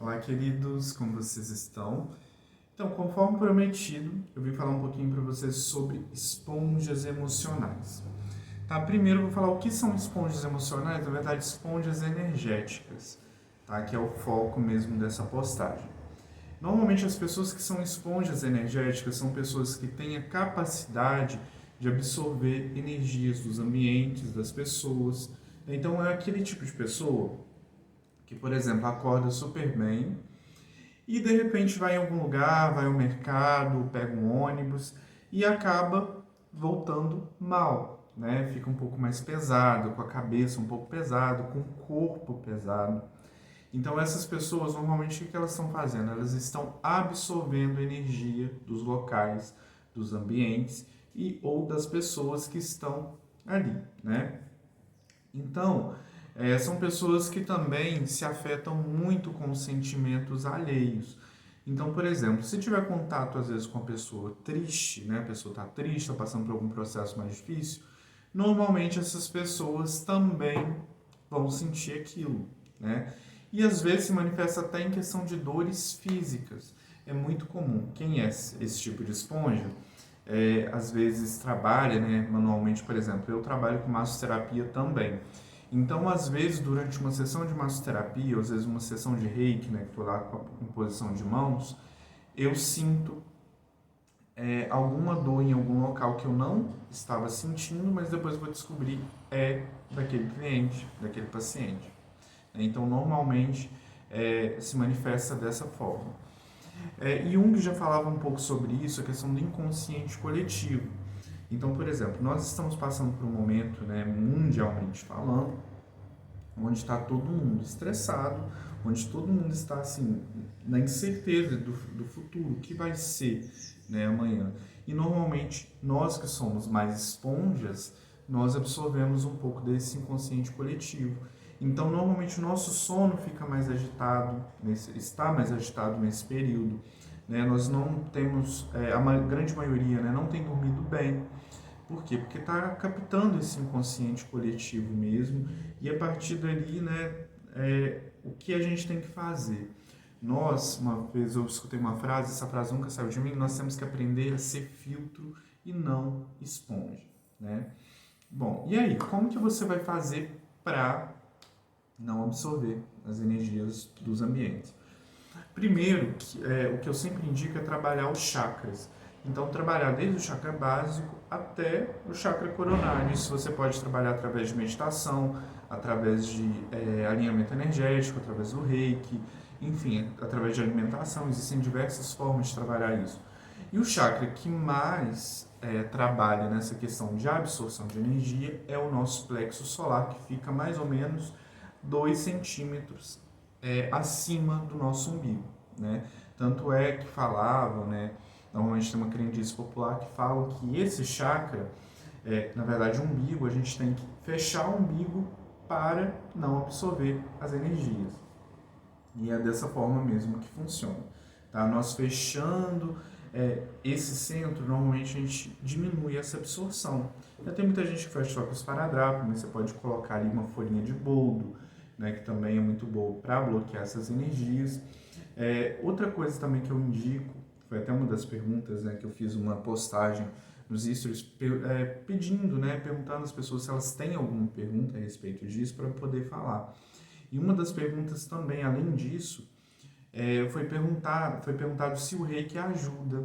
Olá, queridos, como vocês estão? Então, conforme prometido, eu vim falar um pouquinho para vocês sobre esponjas emocionais. Tá? Primeiro, eu vou falar o que são esponjas emocionais, na verdade, esponjas energéticas, tá? Que é o foco mesmo dessa postagem. Normalmente, as pessoas que são esponjas energéticas são pessoas que têm a capacidade de absorver energias dos ambientes, das pessoas. Então, é aquele tipo de pessoa que, por exemplo, acorda super bem e de repente vai em algum lugar, vai ao mercado, pega um ônibus e acaba voltando mal, né? Fica um pouco mais pesado, com a cabeça um pouco pesado, com o corpo pesado. Então essas pessoas, normalmente, o que elas estão fazendo? Elas estão absorvendo energia dos locais, dos ambientes e ou das pessoas que estão ali, né? Então, são pessoas que também se afetam muito com os sentimentos alheios. Então, por exemplo, se tiver contato às vezes com a pessoa triste, né? A pessoa está triste, está passando por algum processo mais difícil, normalmente essas pessoas também vão sentir aquilo, né? E às vezes se manifesta até em questão de dores físicas. É muito comum. Quem é esse tipo de esponja? Às vezes trabalha, né, manualmente, por exemplo, eu trabalho com massoterapia também. Então, às vezes, durante uma sessão de massoterapia, ou às vezes uma sessão de reiki, né, que foi lá com a imposição de mãos, eu sinto alguma dor em algum local que eu não estava sentindo, mas depois vou descobrir daquele cliente, daquele paciente. Então, normalmente, se manifesta dessa forma. Jung já falava um pouco sobre isso, a questão do inconsciente coletivo. Então, por exemplo, nós estamos passando por um momento, né, mundialmente falando, onde está todo mundo estressado, onde todo mundo está assim na incerteza do futuro, o que vai ser, né, amanhã. E normalmente nós que somos mais esponjas, nós absorvemos um pouco desse inconsciente coletivo. Então normalmente o nosso sono fica mais agitado, está mais agitado nesse período. Né? Nós não temos, a grande maioria, né, não tem dormido bem. Por quê? Porque está captando esse inconsciente coletivo mesmo, e a partir dali, né, o que a gente tem que fazer? Nós, uma vez eu escutei uma frase, essa frase nunca saiu de mim, nós temos que aprender a ser filtro e não esponja, né? Bom, e aí, como que você vai fazer para não absorver as energias dos ambientes? Primeiro, o que eu sempre indico é trabalhar os chakras. Então, trabalhar desde o chakra básico até o chakra coronário. Isso você pode trabalhar através de meditação, através de alinhamento energético, através do reiki, enfim, através de alimentação. Existem diversas formas de trabalhar isso. E o chakra que mais trabalha nessa questão de absorção de energia é o nosso plexo solar, que fica mais ou menos 2 centímetros acima do nosso umbigo, né? Tanto é que falavam, né? Normalmente tem uma crendice popular que fala que esse chakra, na verdade, o umbigo, a gente tem que fechar o umbigo para não absorver as energias. E é dessa forma mesmo que funciona. Tá? Nós fechando esse centro, normalmente a gente diminui essa absorção. Já tem muita gente que fecha só com os esparadrapo, mas você pode colocar ali uma folhinha de boldo, né, que também é muito boa para bloquear essas energias. Outra coisa também que eu indico, foi até uma das perguntas, né, que eu fiz uma postagem nos stories pedindo, né, perguntando às pessoas se elas têm alguma pergunta a respeito disso para eu poder falar. E uma das perguntas também, além disso, foi perguntado se o reiki ajuda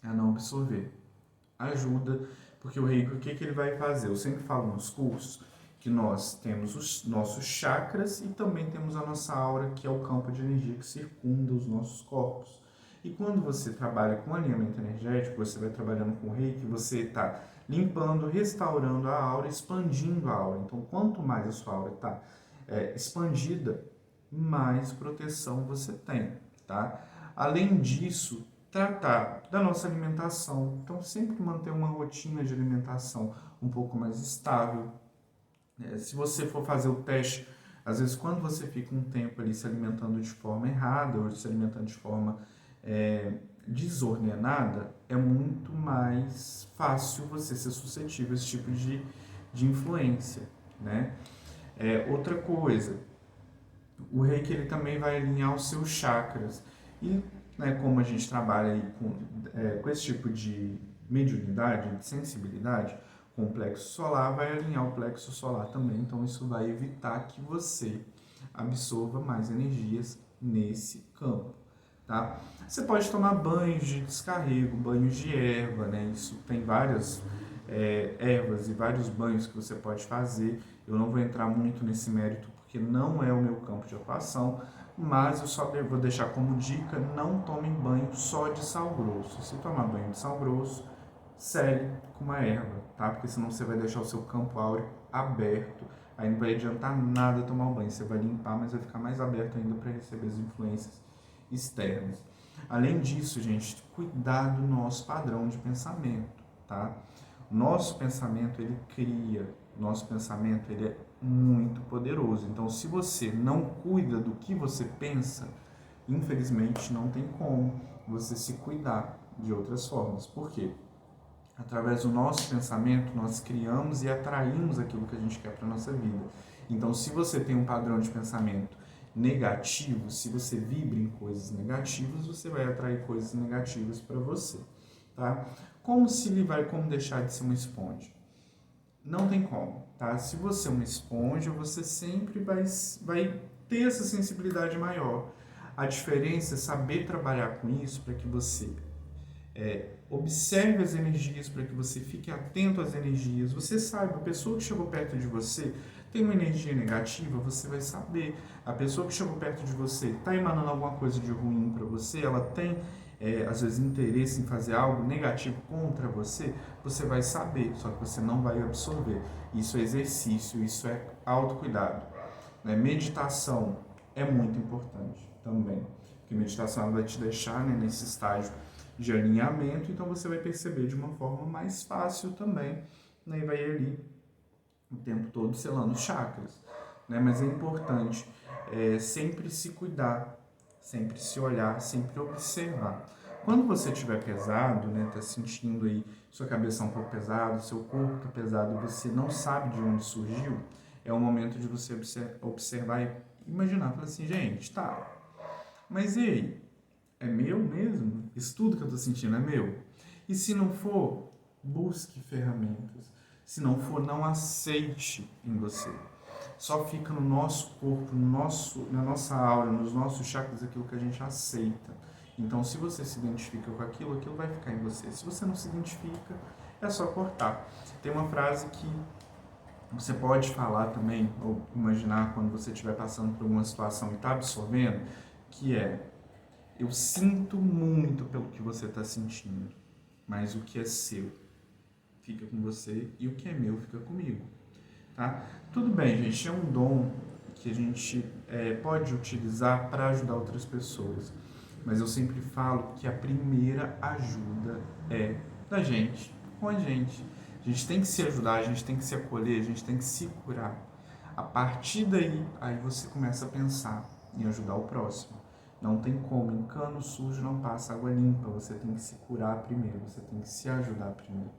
a não absorver. Ajuda, porque o reiki, o que ele vai fazer? Eu sempre falo nos cursos que nós temos os nossos chakras e também temos a nossa aura, que é o campo de energia que circunda os nossos corpos. E quando você trabalha com alinhamento energético, você vai trabalhando com o reiki, você está limpando, restaurando a aura, expandindo a aura. Então, quanto mais a sua aura está expandida, mais proteção você tem, tá? Além disso, tratar da nossa alimentação. Então, sempre manter uma rotina de alimentação um pouco mais estável. Se você for fazer o teste, às vezes quando você fica um tempo ali se alimentando de forma errada ou se alimentando de forma desordenada, é muito mais fácil você ser suscetível a esse tipo de influência, né? Outra coisa, O Reiki ele também vai alinhar os seus chakras. E, né, como a gente trabalha aí com esse tipo de mediunidade, de sensibilidade, com o plexo solar, vai alinhar o plexo solar também. Então, isso vai evitar que você absorva mais energias nesse campo, tá? Você pode tomar banhos de descarrego, banhos de erva, né? Isso tem várias ervas e vários banhos que você pode fazer. Eu não vou entrar muito nesse mérito porque não é o meu campo de atuação, mas eu só vou deixar como dica: não tome banho só de sal grosso. Se tomar banho de sal grosso, segue com uma erva, tá? Porque senão você vai deixar o seu campo áureo aberto. Aí não vai adiantar nada tomar o banho. Você vai limpar, mas vai ficar mais aberto ainda para receber as influências externas. Além disso, gente, cuidar do nosso padrão de pensamento, tá? Nosso pensamento, ele cria. Nosso pensamento, ele é muito poderoso. Então, se você não cuida do que você pensa, infelizmente não tem como você se cuidar de outras formas. Por quê? Através do nosso pensamento, nós criamos e atraímos aquilo que a gente quer para a nossa vida. Então, se você tem um padrão de pensamento negativo, se você vibra em coisas negativas, você vai atrair coisas negativas para você, tá? Como deixar de ser uma esponja? Não tem como, tá? Se você é uma esponja, você sempre vai ter essa sensibilidade maior. A diferença é saber trabalhar com isso para que você observe as energias, para que você fique atento às energias. Você sabe, a pessoa que chegou perto de você tem uma energia negativa, você vai saber. A pessoa que chegou perto de você está emanando alguma coisa de ruim para você, ela tem, às vezes, interesse em fazer algo negativo contra você, você vai saber, só que você não vai absorver. Isso é exercício, isso é autocuidado. Né? Meditação é muito importante também, porque meditação ela vai te deixar, né, nesse estágio de alinhamento, então você vai perceber de uma forma mais fácil também, né, e vai ali o tempo todo selando chakras, né, mas é importante sempre se cuidar, sempre se olhar, sempre observar. Quando você estiver pesado, né, tá sentindo aí sua cabeça um pouco pesada, seu corpo tá pesado, você não sabe de onde surgiu, é o momento de você observar e imaginar, falar assim, gente, tá, mas e aí? É meu mesmo? Isso tudo que eu estou sentindo é meu? E se não for, busque ferramentas. Se não for, não aceite em você. Só fica no nosso corpo, na nossa aura, nos nossos chakras, aquilo que a gente aceita. Então, se você se identifica com aquilo, aquilo vai ficar em você. Se você não se identifica, é só cortar. Tem uma frase que você pode falar também, ou imaginar quando você estiver passando por alguma situação e está absorvendo, que é: eu sinto muito pelo que você está sentindo, mas o que é seu fica com você e o que é meu fica comigo, tá? Tudo bem, gente, é um dom que a gente pode utilizar para ajudar outras pessoas, mas eu sempre falo que a primeira ajuda é da gente, com a gente. A gente tem que se ajudar, a gente tem que se acolher, a gente tem que se curar. A partir daí, aí você começa a pensar em ajudar o próximo. Não tem como, em cano sujo não passa água limpa, você tem que se curar primeiro, você tem que se ajudar primeiro.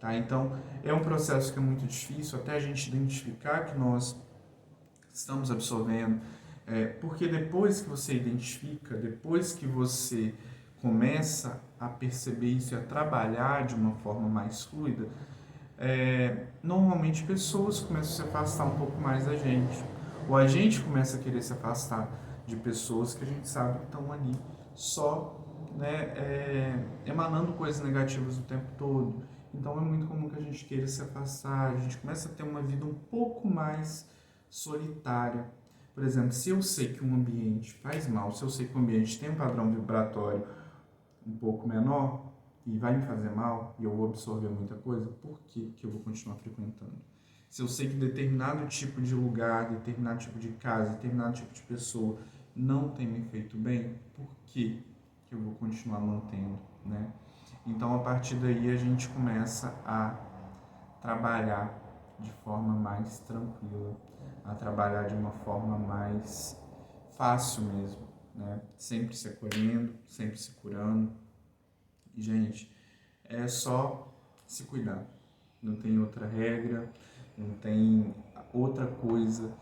Tá? Então, é um processo que é muito difícil, até a gente identificar que nós estamos absorvendo, porque depois que você identifica, depois que você começa a perceber isso e a trabalhar de uma forma mais fluida, normalmente pessoas começam a se afastar um pouco mais da gente, ou a gente começa a querer se afastar de pessoas que a gente sabe que estão ali só, né, emanando coisas negativas o tempo todo. Então é muito comum que a gente queira se afastar, a gente começa a ter uma vida um pouco mais solitária. Por exemplo, se eu sei que um ambiente faz mal, se eu sei que o ambiente tem um padrão vibratório um pouco menor e vai me fazer mal e eu vou absorver muita coisa, por que eu vou continuar frequentando? Se eu sei que determinado tipo de lugar, determinado tipo de casa, determinado tipo de pessoa não tem me feito bem, por que eu vou continuar mantendo, né? Então, a partir daí, a gente começa a trabalhar de forma mais tranquila, a trabalhar de uma forma mais fácil mesmo, né? Sempre se acolhendo, sempre se curando. E, gente, é só se cuidar. Não tem outra regra, não tem outra coisa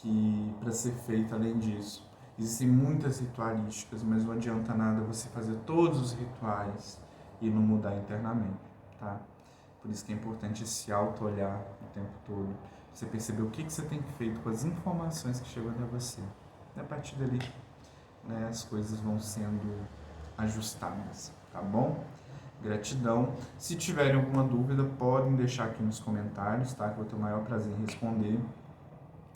que para ser feito além disso. Existem muitas ritualísticas, mas não adianta nada você fazer todos os rituais e não mudar internamente, tá? Por isso que é importante esse auto-olhar o tempo todo. Você perceber o que você tem feito com as informações que chegam até você. E a partir dali, né, as coisas vão sendo ajustadas, tá bom? Gratidão. Se tiverem alguma dúvida, podem deixar aqui nos comentários, tá? Que eu vou ter o maior prazer em responder.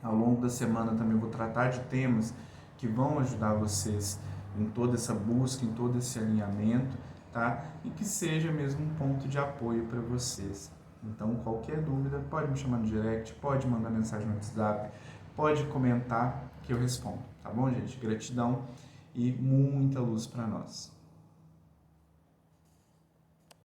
Ao longo da semana também vou tratar de temas que vão ajudar vocês em toda essa busca, em todo esse alinhamento, tá? E que seja mesmo um ponto de apoio para vocês. Então, qualquer dúvida, pode me chamar no direct, pode mandar mensagem no WhatsApp, pode comentar que eu respondo, tá bom, gente? Gratidão e muita luz para nós.